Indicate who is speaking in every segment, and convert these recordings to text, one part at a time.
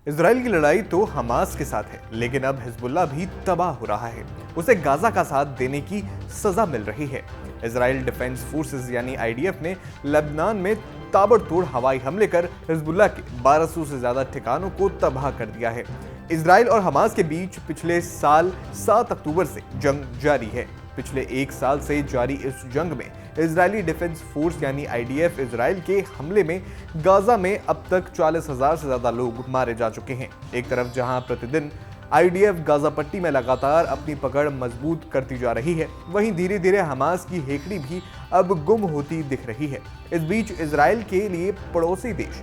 Speaker 1: Israel की लड़ाई तो हमास के साथ है, लेकिन अब हिजबुल्लाह भी तबाह हो रहा है। उसे गाजा का साथ देने की सजा मिल रही है। इजराइल डिफेंस फोर्सेस यानी आईडीएफ ने लेबनान में ताबड़तोड़ हवाई हमले कर हिजबुल्लाह के 1200 से ज्यादा ठिकानों को तबाह कर दिया है। इजराइल और हमास के बीच पिछले साल 7 अक्टूबर से जंग जारी है। पिछले एक साल से जारी इस जंग में इजरायली डिफेंस फोर्स यानी आईडीएफ इजराइल के हमले में गाजा में अब तक 40,000 से ज्यादा लोग मारे जा चुके हैं। एक तरफ जहां प्रतिदिन आईडीएफ गाजा पट्टी में लगातार अपनी पकड़ मजबूत करती जा रही है, वहीं धीरे धीरे हमास की हेकड़ी भी अब गुम होती दिख रही है। इस बीच इजराइल के लिए पड़ोसी देश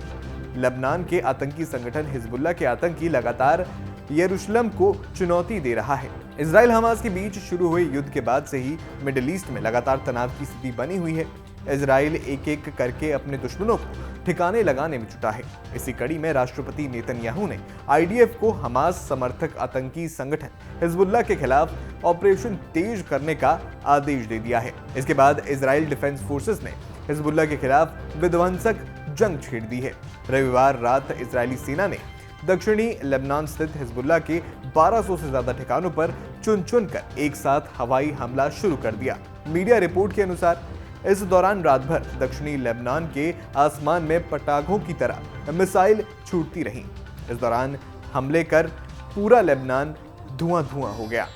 Speaker 1: लेबनान के आतंकी संगठन हिजबुल्लाह के आतंकी लगातार यरूशलेम को चुनौती दे रहा है। इजराइल हमास के बीच शुरू हुए युद्ध के बाद से ही मिडिल ईस्ट में लगातार तनाव की स्थिति बनी हुई है। इजराइल एक एक करके अपने दुश्मनों को ठिकाने लगाने में जुटा है। इसी कड़ी में राष्ट्रपति नेतन्याहू ने आईडीएफ को हमास समर्थक आतंकी संगठन हिजबुल्लाह के खिलाफ ऑपरेशन तेज करने का आदेश दे दिया है। इसके बाद इजराइल डिफेंस फोर्सेस ने हिजबुल्लाह के खिलाफ विध्वंसक जंग छेड़ दी है। रविवार रात इजरायली सेना ने दक्षिणी लेबनान स्थित हिजबुल्लाह के 1200 से ज्यादा ठिकानों पर चुन चुन कर एक साथ हवाई हमला शुरू कर दिया। मीडिया रिपोर्ट के अनुसार इस दौरान रात भर दक्षिणी लेबनान के आसमान में पटाखों की तरह मिसाइल छूटती रहीं। इस दौरान हमले कर पूरा लेबनान धुआं धुआं हो गया।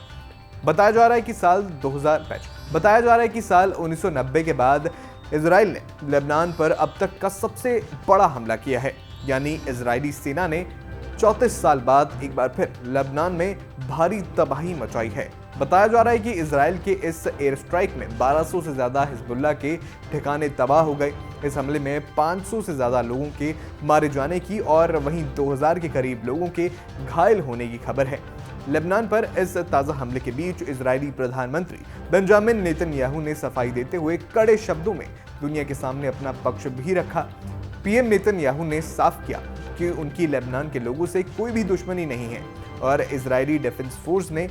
Speaker 1: बताया जा रहा है कि साल 1990 के बाद इजराइल ने लेबनान पर अब तक का सबसे बड़ा हमला किया है। यानी इजरायली सेना ने 34 साल बाद एक बार फिर लेबनान में भारी तबाही मचाई है। बताया जा रहा है कि इजराइल के इस एयर स्ट्राइक में 1200 से ज्यादा हिजबुल्लाह के ठिकाने तबाह हो गए। इस हमले में 500 से ज्यादा लोगों के मारे जाने की और वहीं 2000 के करीब लोगों के घायल होने की खबर है। लेबनान पर इस ताज़ा हमले के बीच इजरायली प्रधानमंत्री बेंजामिन नेतन्याहू ने सफाई देते हुए कड़े शब्दों में दुनिया के सामने अपना पक्ष भी रखा। पीएम नेतन्याहू ने साफ किया कि उनकी लेबनान के लोगों से कोई भी दुश्मनी नहीं है और इजरायली डिफेंस फोर्स ने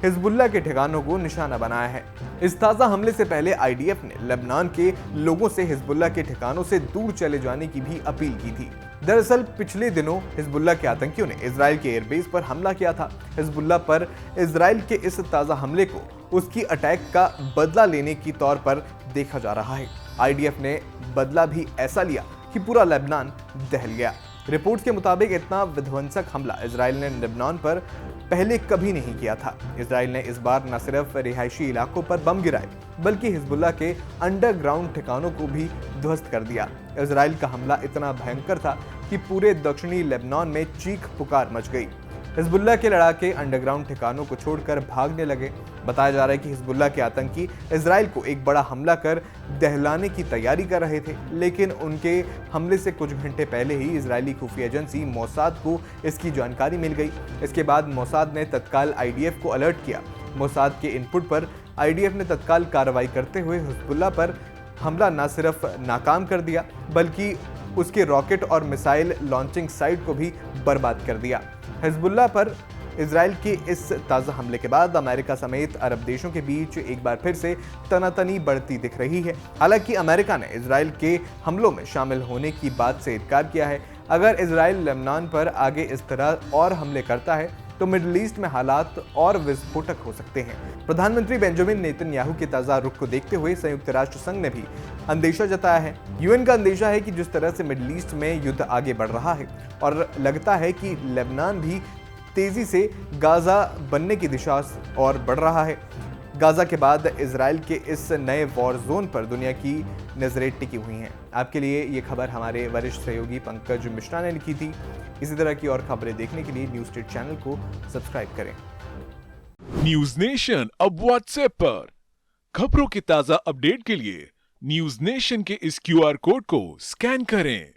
Speaker 1: हिजबुल्लाह के ठिकानों को निशाना बनाया है। इस ताज़ा हमले से पहले आईडीएफ ने लेबनान के लोगों से हिजबुल्लाह के ठिकानों से दूर चले जाने की भी अपील की थी। दरअसल पिछले दिनों हिजबुल्लाह के आतंकियों ने इजराइल के एयरबेस पर हमला किया था। हिजबुल्लाह पर इजराइल के इस ताज़ा हमले को उसकी अटैक का बदला लेने की तौर पर देखा जा रहा है। आईडीएफ ने बदला भी ऐसा लिया कि पूरा लेबनान दहल गया। रिपोर्ट के मुताबिक इतना विध्वंसक हमला इजराइल ने लेबनान पर पहले कभी नहीं किया था। इजराइल ने इस बार न सिर्फ रिहायशी इलाकों पर बम गिराए बल्कि हिजबुल्लाह के अंडरग्राउंड ठिकानों को भी ध्वस्त कर दिया। इजराइल का हमला इतना भयंकर था कि पूरे दक्षिणी लेबनान में चीख पुकार मच गई। हिजबुल्लाह के लड़ाके अंडरग्राउंड ठिकानों को छोड़कर भागने लगे। बताया जा रहा है कि हिजबुल्लाह के आतंकी इजराइल को एक बड़ा हमला कर दहलाने की तैयारी कर रहे थे, लेकिन उनके हमले से कुछ घंटे पहले ही इजरायली खुफिया एजेंसी मोसाद को इसकी जानकारी मिल गई। इसके बाद मोसाद ने तत्काल आईडीएफ को अलर्ट किया। मोसाद के इनपुट पर आईडीएफ ने तत्काल कार्रवाई करते हुए हिजबुल्लाह पर हमला न सिर्फ नाकाम कर दिया बल्कि उसके रॉकेट और मिसाइल लॉन्चिंग साइट को भी बर्बाद कर दिया। हिजबुल्लाह पर इजराइल के इस ताज़ा हमले के बाद अमेरिका समेत अरब देशों के बीच एक बार फिर से तनातनी बढ़ती दिख रही है। हालांकि अमेरिका ने इजराइल के हमलों में शामिल होने की बात से इनकार किया है। अगर इजराइल लेबनान पर आगे इस तरह और हमले करता है तो मिडिल ईस्ट में हालात और विस्फोटक हो सकते हैं। प्रधानमंत्री बेंजामिन नेतन्याहू के ताज़ा रुख को देखते हुए संयुक्त राष्ट्र संघ ने भी अंदेशा जताया है। यूएन का अंदेशा है कि जिस तरह से मिडिल ईस्ट में युद्ध आगे बढ़ रहा है और लगता है कि लेबनान भी तेजी से गाजा बनने की दिशा और बढ़ रहा है। गाजा के बाद इजराइल के इस नए वॉर जोन पर दुनिया की नजरें टिकी हुई हैं। आपके लिए ये खबर हमारे वरिष्ठ सहयोगी पंकज मिश्रा ने लिखी थी। इसी तरह की और खबरें देखने के लिए न्यूज स्टेट चैनल को सब्सक्राइब करें।
Speaker 2: न्यूज नेशन अब व्हाट्सएप पर खबरों के ताजा अपडेट के लिए न्यूज नेशन के इस क्यूआर कोड को स्कैन करें।